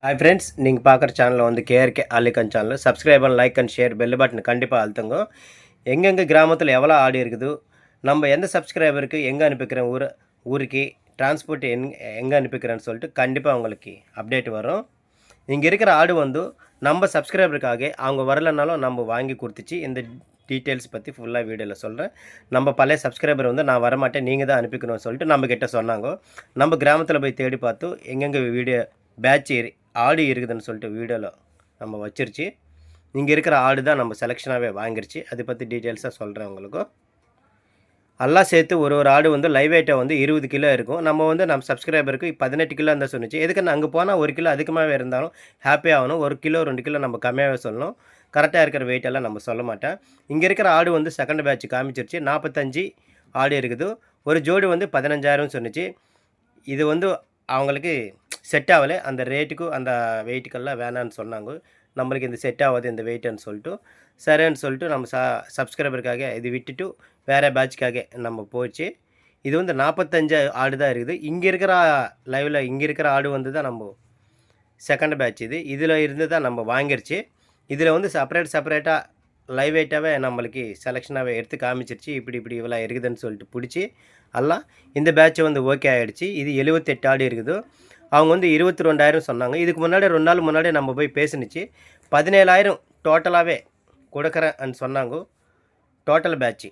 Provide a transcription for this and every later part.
Hi friends, நீங்கள் பார்க்குற சேனலில் வந்து கேஆர்கே ஆலிகன் channel subscribe and like and share bell button கண்டிப்பாக அழுத்துங்க. எங்கெங்கே கிராமத்தில் எவ்வளோ ஆடு இருக்குது, நம்ம எந்த சப்ஸ்கிரைபருக்கு எங்கே அனுப்பிக்கிறேன் ஊருக்கு டிரான்ஸ்போர்ட் எங்கே அனுப்பிக்கிறேன்னு சொல்லிட்டு கண்டிப்பாக உங்களுக்கு அப்டேட் வரும். இங்கே இருக்கிற ஆடு வந்து நம்ம சப்ஸ்கிரைபருக்காக அவங்க வரலைனாலும் நம்ம வாங்கி கொடுத்துச்சு. இந்த டீட்டெயில்ஸ் பற்றி ஃபுல்லாக வீடியோவில் சொல்கிறேன். நம்ம பழைய சப்ஸ்கிரைபர் வந்து நான் வரமாட்டேன், நீங்கள் தான் அனுப்பிக்கணும்னு சொல்லிட்டு நம்மக்கிட்ட சொன்னாங்க. நம்ம கிராமத்தில் போய் தேடி பார்த்து எங்கெங்கே வீடியோ பேட்ச் ஆடு இருக்குதுன்னு சொல்லிட்டு வீடியோவில் நம்ம வச்சிருச்சு. இங்கே இருக்கிற ஆடு தான் நம்ம செலெக்ஷனாகவே வாங்கிருச்சு. அதை பற்றி டீட்டெயில்ஸாக சொல்கிறேன் உங்களுக்கு. எல்லாம் சேர்த்து ஒரு ஆடு வந்து லைவ் வெயிட்டாக வந்து 20 கிலோ இருக்கும். நம்ம வந்து நம்ம சப்ஸ்கிரைபருக்கு 18 கிலோ தான் சொன்னிச்சு. எதுக்குன்னு அங்கே போனால் 1 கிலோ அதிகமாகவே இருந்தாலும் ஹாப்பி ஆகணும். 1 கிலோ 2 கிலோ நம்ம கம்மியாகவே சொல்லணும். கரெக்டாக இருக்கிற வெயிட்டெல்லாம் நம்ம சொல்ல மாட்டேன். இங்கே இருக்கிற ஆடு வந்து செகண்ட் பேட்ச் காமிச்சிருச்சு. 45 ஆடு இருக்குது. ஒரு ஜோடி வந்து 15,000 சொன்னிச்சு. இது வந்து அவங்களுக்கு செட் ஆகலை. அந்த ரேட்டுக்கும் அந்த வெயிட்டுக்கெல்லாம் வேணான்னு சொன்னாங்க. நம்மளுக்கு இந்த செட் ஆகாது இந்த வெயிட்டுன்னு சொல்லிட்டு சரின்னு சொல்லிட்டு நம்ம சப்ஸ்கிரைபருக்காக இது விட்டுட்டு வேறு பேட்சுக்காக நம்ம போச்சு. இது வந்து 45 ஆடு தான் இருக்குது. இங்கே இருக்கிற லைவில் இங்கே இருக்கிற ஆடு வந்து தான் நம்ம செகண்ட் பேட்ச். இதில் இருந்து தான் நம்ம வாங்கிருச்சு. இதில் வந்து செப்பரேட்டாக லைவ் வெயிட்டாகவே நம்மளுக்கு செலெக்ஷனாகவே எடுத்து காமிச்சிருச்சு. இப்படி இவ்வளோ இருக்குதுன்னு சொல்லிட்டு பிடிச்சி எல்லாம் இந்த பேட்சை வந்து ஓகே ஆகிடுச்சு. இது 78 ஆடு இருக்குது. அவங்க வந்து 22,000 சொன்னாங்க. இதுக்கு முன்னாடி 2 நாள் முன்னாடி நம்ம போய் பேசினுச்சு. 17,000 டோட்டலாகவே கொடுக்குறேன்னு சொன்னாங்க. டோட்டல் பேட்ச்சு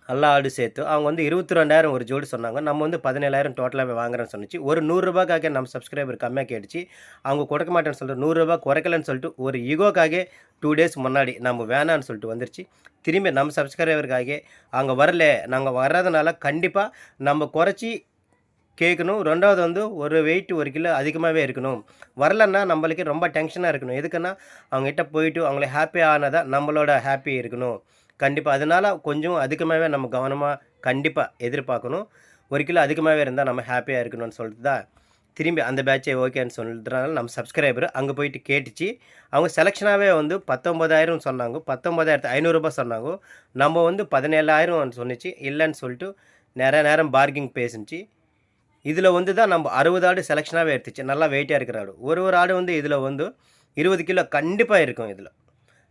எல்லா ஆடு சேர்த்து அவங்க வந்து 22,000 ஒரு ஜோடி சொன்னாங்க. நம்ம வந்து 17,000 டோட்டலாகவே வாங்குறேன்னு சொன்னிச்சு. ஒரு 100 ரூபாய்க்காக நம்ம சப்ஸ்கிரைபர் கம்மியாக கேட்டுச்சு. அவங்க கொடுக்க மாட்டேன்னு சொல்லிட்டு 100 ரூபா குறைக்கலன்னு சொல்லிட்டு ஒரு ஈகோக்காக 2 டேஸ் முன்னாடி நம்ம வேணான்னு சொல்லிட்டு வந்துருச்சு. திரும்பி நம்ம சப்ஸ்கிரைபருக்காக அவங்க வரல, நாங்கள் வர்றதுனால கண்டிப்பாக நம்ம குறைச்சி கேட்கணும். ரெண்டாவது வந்து ஒரு வெயிட் 1 கிலோ அதிகமாகவே இருக்கணும். வரலன்னா நம்மளுக்கு ரொம்ப டென்ஷனாக இருக்கணும். எதுக்குன்னா அவங்ககிட்ட போயிட்டு அவங்கள ஹாப்பி ஆனதாக நம்மளோட ஹாப்பி இருக்கணும். கண்டிப்பாக அதனால் கொஞ்சம் அதிகமாகவே நம்ம கவனமாக கண்டிப்பாக எதிர்பார்க்கணும். 1 கிலோ அதிகமாகவே இருந்தால் நம்ம ஹாப்பியாக இருக்கணும்னு சொல்லிட்டு தான் திரும்பி அந்த பேட்சை ஓகேன்னு சொல்கிறதுனால நம்ம சப்ஸ்கிரைபர் அங்கே போயிட்டு கேட்டுச்சு. அவங்க செலெக்ஷனாகவே வந்து 19,000 சொன்னாங்க. 19,500 சொன்னாங்க. நம்ம வந்து 17,000 சொன்னிச்சு. இல்லைன்னு சொல்லிட்டு நிறைய நேரம் பார்கிங் பேசிச்சு. இதில் வந்து தான் நம்ம 60 ஆடு செலெக்ஷனாகவே எடுத்துச்சு. நல்லா வெயிட்டாக இருக்கிற ஆடு. ஒரு ஆடு வந்து இதில் வந்து 20 கிலோ கண்டிப்பாக இருக்கும். இதில்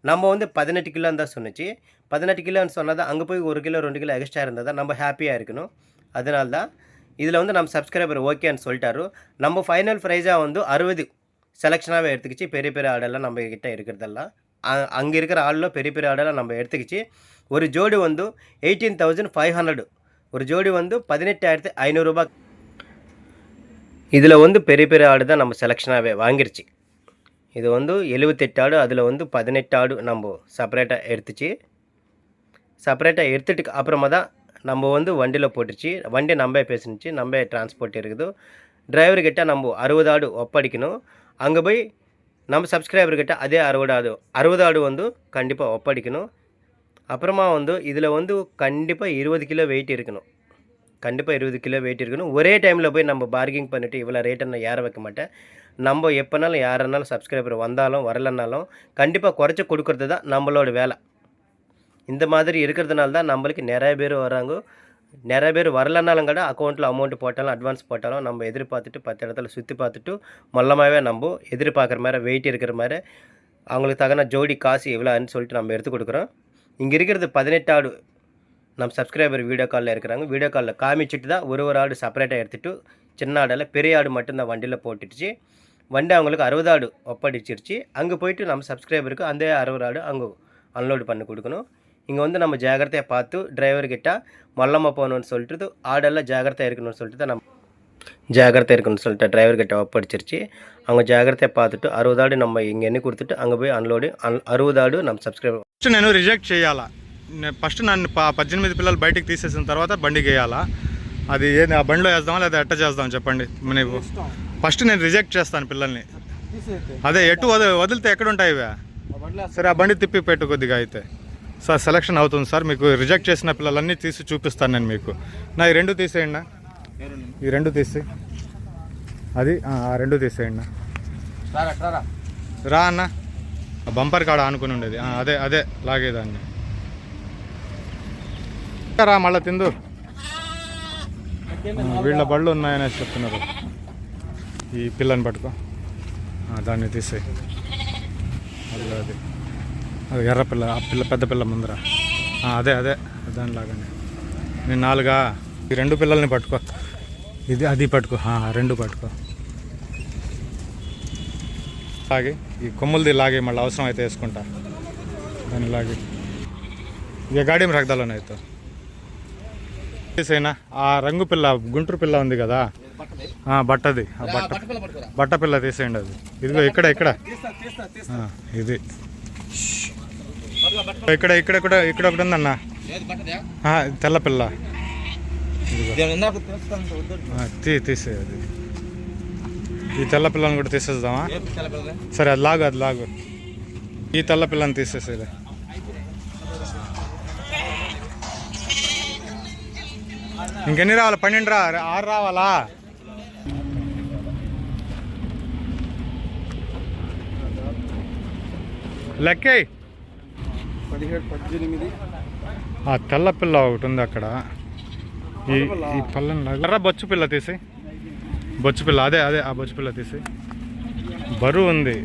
நம்ம வந்து 18 கிலோன்னு தான் சொன்னிச்சு. 18 கிலோன்னு சொன்னால் தான் அங்கே போய் 1 கிலோ 2 கிலோ எக்ஸ்ட்ரா இருந்தால் தான் நம்ம ஹாப்பியாக இருக்கணும். அதனால தான் இதில் வந்து நம்ம சப்ஸ்கிரைபர் ஓகேன்னு சொல்லிட்டாரு. நம்ம ஃபைனல் ப்ரைஸாக வந்து 60 செலெக்ஷனாகவே எடுத்துக்கிச்சு. பெரிய ஆடெல்லாம் நம்ம கிட்டே இருக்கிறதெல்லாம் அங்கே இருக்கிற ஆடெல்லாம் பெரிய ஆடெல்லாம் நம்ம எடுத்துக்கிச்சு. ஒரு ஜோடி வந்து 18,500. ஒரு ஜோடி வந்து 18,500 ரூபாய். இதில் வந்து பெரிய ஆடு தான் நம்ம செலெக்ஷனாகவே வாங்கிருச்சு. இது வந்து 78 ஆடு. அதில் வந்து 18 ஆடு நம்ம செப்பரேட்டாக எடுத்துச்சு. செப்பரேட்டாக எடுத்துட்டு அப்புறமா தான் நம்ம வந்து வண்டியில் போட்டுருச்சு. வண்டி நம்ம பேசினுச்சு. நம்ம டிரான்ஸ்போர்ட் இருக்குது. டிரைவர்கிட்ட நம்ம 60 ஆடு ஒப்படைக்கணும். அங்கே போய் நம்ம சப்ஸ்கிரைபர்கிட்ட அதே 60 ஆடு வந்து கண்டிப்பாக ஒப்படைக்கணும். அப்புறமா வந்து இதில் வந்து கண்டிப்பாக 20 கிலோ வெயிட் இருக்கணும். கண்டிப்பாக 20 கிலோ வெயிட் இருக்கணும். ஒரே டைமில் போய் நம்ம பார்கிங் பண்ணிவிட்டு இவ்வளோ ரேட்டை நான் ஏற வைக்க மாட்டேன். நம்ம எப்போனாலும் யாருனாலும் சப்ஸ்கிரைபர் வந்தாலும் வரலனாலும் கண்டிப்பாக குறைச்சி கொடுக்குறது தான் நம்மளோட வேலை. இந்த மாதிரி இருக்கிறதுனால தான் நம்மளுக்கு நிறைய பேர் வராங்க. நிறைய பேர் வரலனாலும் கூட அக்கௌண்ட்டில் அமௌண்ட்டு போட்டாலும் அட்வான்ஸ் போட்டாலும் நம்ம எதிர்பார்த்துட்டு 10 இடத்துல சுற்றி பார்த்துட்டு மொல்லமாகவே நம்ம எதிர்பார்க்குற மாதிரி வெயிட் இருக்கிற மாதிரி அவங்களுக்கு தகுந்த ஜோடி காசு எவ்வளோன்னு சொல்லிட்டு நம்ம எடுத்து கொடுக்குறோம். இங்கே இருக்கிறது 18 ஆடு நம்ம சப்ஸ்கிரைபர் வீடியோ காலில் இருக்கிறாங்க. வீடியோ காலில் காமிச்சிட்டு தான் ஒரு ஆடு செப்பரேட்டாக எடுத்துகிட்டு சின்ன ஆடெல்லாம் பெரிய ஆடு மட்டும்தான் வண்டியில் போட்டுடுச்சு. வண்டி அவங்களுக்கு 60 ஆடு ஒப்படைச்சிருச்சு. அங்கே போயிட்டு நம்ம சப்ஸ்கிரைபருக்கு அந்த 60 ஆடு அங்கே அன்லோடு பண்ணி கொடுக்கணும். இங்கே வந்து நம்ம ஜாகிரதையாக பார்த்து டிரைவர்கிட்ட மல்லமாக போகணுன்னு சொல்லிட்டு ஆடெல்லாம் ஜாகிரதையாக இருக்கணும்னு சொல்லிட்டு தான் நம்ம ஜாகிரதையாக இருக்கணும்னு சொல்லிட்டு டிரைவர்கிட்ட ஒப்படைச்சிருச்சு. அவங்க ஜாகிரதையாக பார்த்துட்டு 60 ఆడు நம்ம இங்கே ఎన్ని கொடுத்துட்டு அங்கே போய் అన్లోడ్ 60 ఆడు நம்ம సబ్స్క్రైబర్ నేను రిజెక్ట్ చేయాలా. ఫస్ట్ నన్ను 18 పిల్లలు బయటికి తీసేసిన తర్వాత బండికి వేయాలా. అది ఏది ఆ బండిలో వేద్దామా లేదా ఎట్ట చేద్దాం చెప్పండి. నీకు ఫస్ట్ నేను రిజెక్ట్ చేస్తాను పిల్లల్ని. అదే ఎటు వదిలితే ఎక్కడ ఉంటాయి ఇవే. సరే ఆ బండి తిప్పి పెట్టు కొద్దిగా అయితే. సార్ సెలక్షన్ అవుతుంది సార్. మీకు రిజెక్ట్ చేసిన పిల్లలన్నీ తీసి చూపిస్తాను నేను మీకు. నా ఈ 2 తీసేయండి. ఈ 2 తీసి అది ఆ 2 తీసేయండి. రా అన్న. బంపర్ కాడ ఆనుకుని ఉండేది అదే అదే లాగేదాన్ని. రా మళ్ళీ తిందు. వీళ్ళ బళ్ళు ఉన్నాయనేసి చెప్తున్నారు. ఈ పిల్లని పట్టుకో. దాన్ని తీసేయి. అది అది ఎర్ర పిల్ల, ఆ పిల్ల పెద్ద పిల్ల ముందర. అదే దానిలాగానే. నేను 4 ఈ 2 పిల్లల్ని పట్టుకో. ఇది అది పట్టుకో, 2 పట్టుకో. లాగి ఈ కొమ్ములది లాగి, మళ్ళీ అవసరం అయితే వేసుకుంటా. దాన్ని లాగి ఇక గాడి రగదాలోనే అయితే తీసేనా. ఆ రంగు పిల్ల, గుంటూరు పిల్ల ఉంది కదా, బట్టది, బట్ట పిల్ల తీసేయండి. అది ఇదిగో ఇక్కడ ఇది ఇక్కడ ఒకటి ఉందన్న, తెల్ల పిల్ల. తీసే అది. ఈ తెల్ల పిల్లని కూడా తీసేద్దామా? సరే, అది లాగు. ఈ తెల్ల పిల్లని తీసేసేది. ఇంకెన్ని రావాలి? 12 6 రావాలా? లెక్కే 17 18. ఆ తెల్ల పిల్ల ఒకటి ఉంది అక్కడ. ఈ పళ్ళని ఎర్ర బొచ్చు పిల్ల తీసి, బొచ్చు పిల్ల అదే ఆ బొచ్చు పిల్ల తీసి. బరువు ఉంది,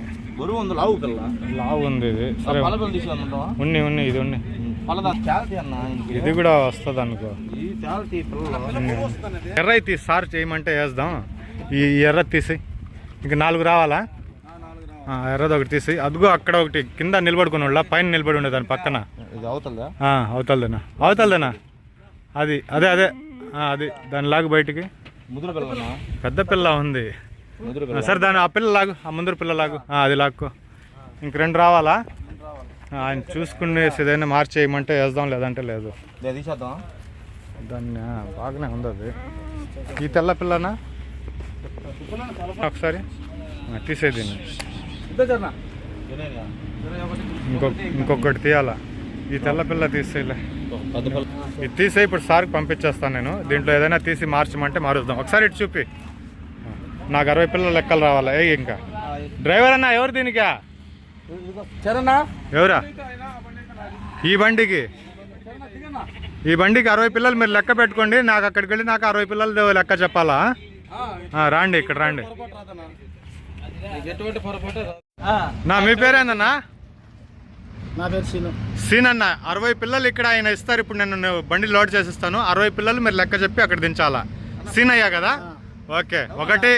లావు ఉంది ఇది. సరే ఉన్ని ఇది ఉన్ని. ఇది కూడా వస్తుంది అనుకో. ఎర్ర తీసి సార్ చేయమంటే వేద్దాం. ఈ ఎర్ర తీసి ఇంక 4 రావాలా? ఎర్రది ఒకటి తీసి. అదిగో అక్కడ ఒకటి కింద నిలబడుకుని వాళ్ళ, పైన నిలబడి ఉండే దాని పక్కన. అవతలదేనా? అది అదే అది దాని లాగు బయటికి. పెద్ద పిల్ల ఉంది. సరే దాని ఆ పిల్ల లాగు, ఆ ముందర పిల్ల లాగు. అది లాక్కో. ఇంక 2 రావాలా? ఆయన చూసుకుని ఏదైనా మార్చేయమంటే వేద్దాం, లేదంటే లేదు. దాన్ని బాగానే ఉంది అది. ఈ తెల్ల పిల్లనా ఒకసారి తీసేది. ఇంకొకటి తీయాలా? ఈ తెల్ల పిల్ల తీసేయలే. ఇది తీసే ఇప్పుడు సార్కి పంపించేస్తాను నేను. దీంట్లో ఏదైనా తీసి మార్చమంటే మారుద్దాం. ఒకసారి ఇటు చూపి. నాకు 60 పిల్లల లెక్కలు రావాలా? ఇంకా డ్రైవర్ అన్నా ఎవరు దీనికా? ఎవరా? ఈ బండికి 60 పిల్లలు మీరు లెక్క పెట్టుకోండి. నాకు అక్కడికి వెళ్ళి నాకు 60 పిల్లలు లెక్క చెప్పాలా? రాండి, ఇక్కడ రాండి. మీ పేరేందన్నా? నా పేరు సీన్ అన్న. 60 పిల్లలు ఇక్కడ ఆయన ఇస్తారు. ఇప్పుడు నేను బండి లోడ్ చేసిస్తాను. 60 పిల్లలు మీరు లెక్క చెప్పి అక్కడ దించాలా? సీన్ అయ్యా కదా? ఓకే. ఒకటి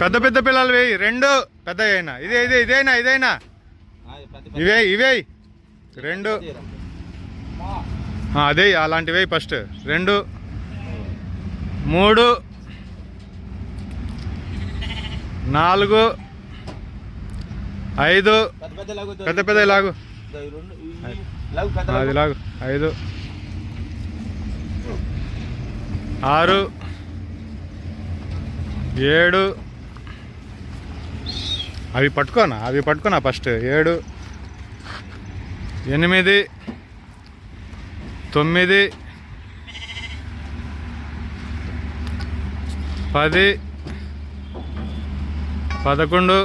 పెద్ద పిల్లలు వేయి. 2 పెద్ద అయినా ఇదైనా ఇవే 2 అదే అలాంటివి ఫస్ట్. 2 3 4 5 పెద్ద లాగు. అది లాగు. 5 6 7 అవి పట్టుకోనా ఫస్ట్. 7 8 9 10 11 12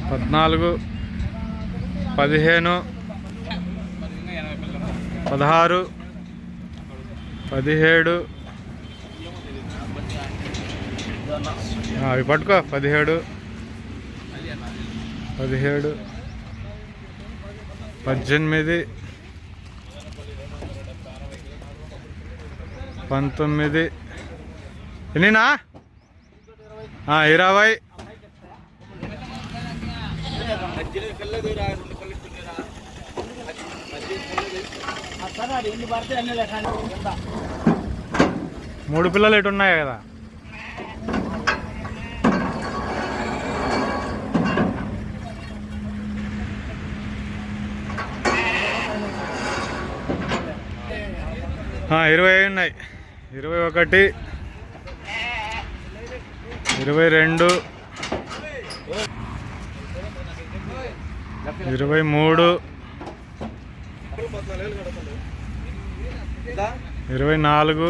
13 14 15 16 17 అవి పట్టుకో. 17 18 19 ఎన్నినా? 20 3 పిల్లలు ఎటు ఉన్నాయి కదా? ఆ, 20 ఉన్నాయి. 21 22 23 24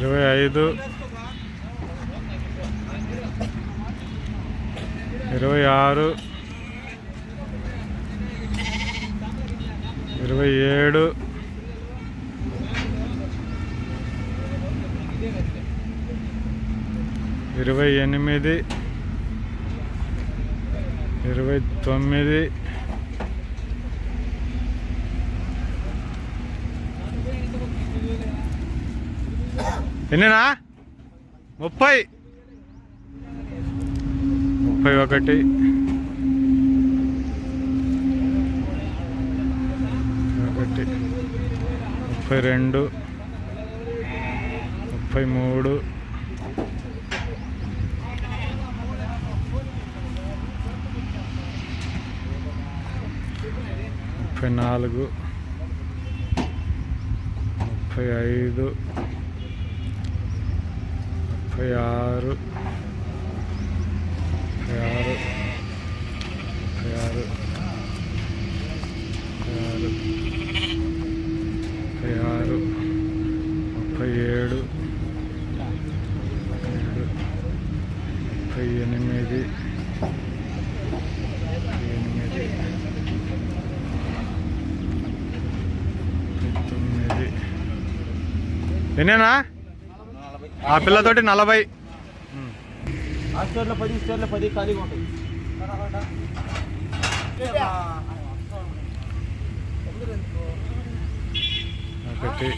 25, 26, 27, 28, 29, ఎన్నేనా 30, 31, 32, 33, 34, 35, 36, 38, ఎన్నేనా ఆ పిల్లతోటి 40. ఆ స్టోర్లో 10, ఈ స్టోర్లో 10 ఖాళీగా ఉంటాయి. ఒకటి,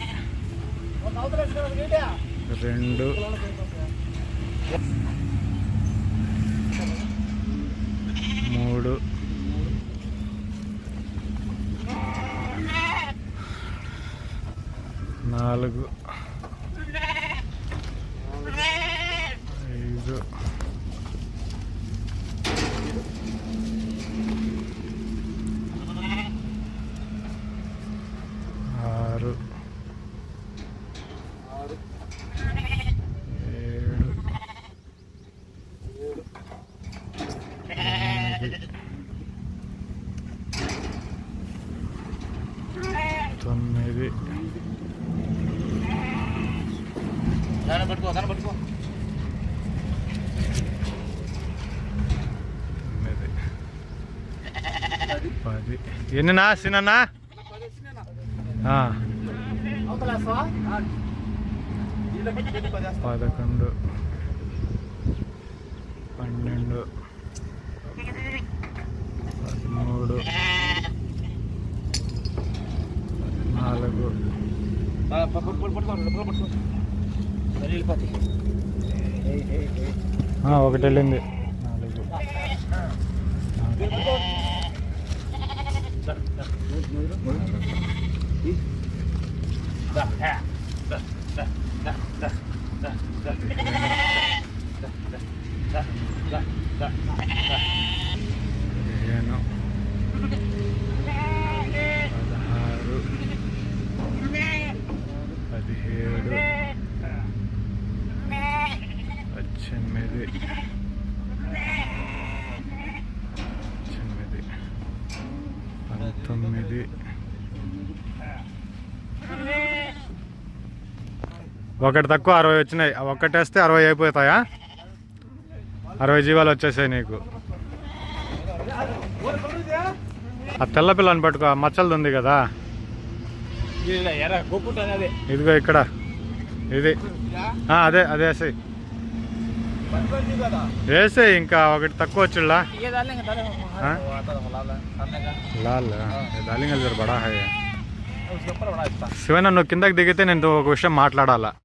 2, 3, 4, 5, 6, 7, 8, 9, పట్టుకో 10. ఎన్నినా సినన్నా 11, 12, 13, 14. ఒకటి వెళ్ళింది 19. ఒకటి తక్కువ 60 వచ్చినాయి. ఒకటి వేస్తే 60 అయిపోతాయా? 60 జీవాలు వచ్చేసాయి నీకు. ఆ తెల్ల పిల్లని పట్టుకో, ఆ మచ్చలది ఉంది కదా, ఇదిగో ఇక్కడ, ఇది అదే అదే వేసేయి వేసేయి. ఇంకా ఒకటి తక్కువ వచ్చిళ్ళా లాల్ దాలింగల్ జర బడా హై. శివన్న, నువ్వు కిందకి దిగితే నేను ఒక విషయం మాట్లాడాలా.